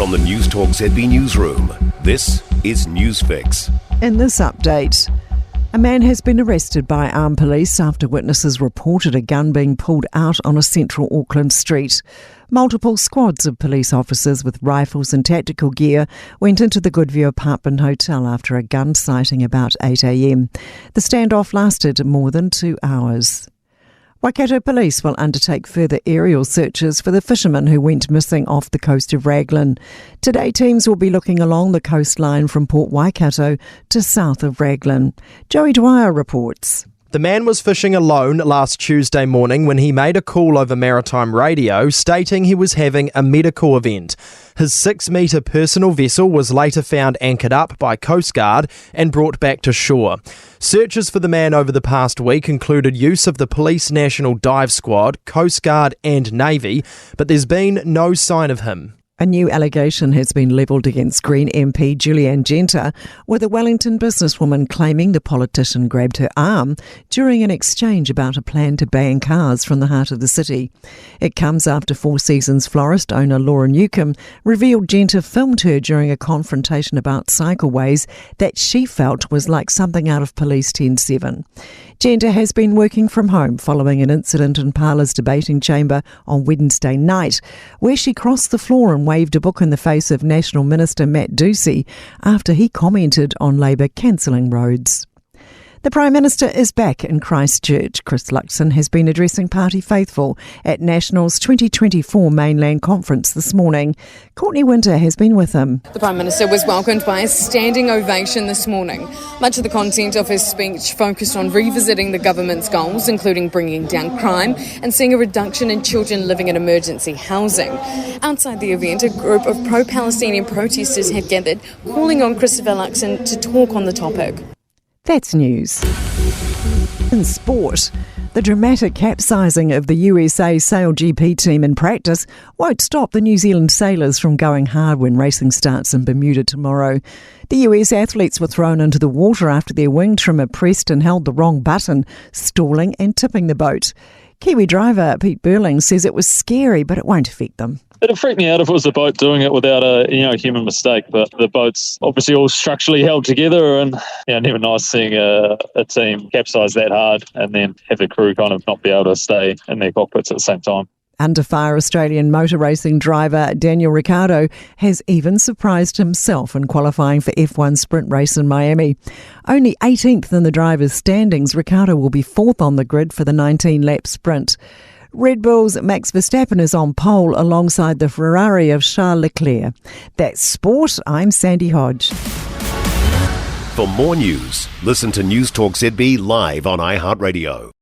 From the Newstalk ZB newsroom, this is Newsfix. In this update, a man has been arrested by armed police after witnesses reported a gun being pulled out on a central Auckland street. Multiple squads of police officers with rifles and tactical gear went into the Goodview Apartment Hotel after a gun sighting about 8 a.m. The standoff lasted more than 2 hours. Waikato Police will undertake further aerial searches for the fishermen who went missing off the coast of Raglan. Today, teams will be looking along the coastline from Port Waikato to south of Raglan. Joey Dwyer reports. The man was fishing alone last Tuesday morning when he made a call over maritime radio stating he was having a medical event. His 6-metre personal vessel was later found anchored up by Coast Guard and brought back to shore. Searches for the man over the past week included use of the Police National Dive Squad, Coast Guard and Navy, but there's been no sign of him. A new allegation has been levelled against Green MP Julianne Genter, with a Wellington businesswoman claiming the politician grabbed her arm during an exchange about a plan to ban cars from the heart of the city. It comes after Four Seasons florist owner Laura Newcomb revealed Genter filmed her during a confrontation about cycleways that she felt was like something out of Police 10-7. Genter has been working from home following an incident in Parlour's debating chamber on Wednesday night, where she crossed the floor and waved a book in the face of National Minister Matt Ducey after he commented on Labour cancelling roads. The Prime Minister is back in Christchurch. Chris Luxon has been addressing party faithful at National's 2024 Mainland Conference this morning. Courtney Winter has been with him. The Prime Minister was welcomed by a standing ovation this morning. Much of the content of his speech focused on revisiting the government's goals, including bringing down crime and seeing a reduction in children living in emergency housing. Outside the event, a group of pro-Palestinian protesters had gathered, calling on Christopher Luxon to talk on the topic. That's news. In sport, the dramatic capsizing of the USA Sail GP team in practice won't stop the New Zealand sailors from going hard when racing starts in Bermuda tomorrow. The US athletes were thrown into the water after their wing trimmer pressed and held the wrong button, stalling and tipping the boat. Kiwi driver Pete Burling says it was scary, but it won't affect them. It'd freak me out if it was a boat doing it without a human mistake, but the boat's obviously all structurally held together, and never nice seeing a team capsize that hard and then have the crew kind of not be able to stay in their cockpits at the same time. Under fire Australian motor racing driver Daniel Ricciardo has even surprised himself in qualifying for F1 sprint race in Miami. Only 18th in the drivers' standings, Ricciardo will be 4th on the grid for the 19-lap sprint. Red Bull's Max Verstappen is on pole alongside the Ferrari of Charles Leclerc. That's sport. I'm Sandy Hodge. For more news, listen to Newstalk ZB live on iHeartRadio.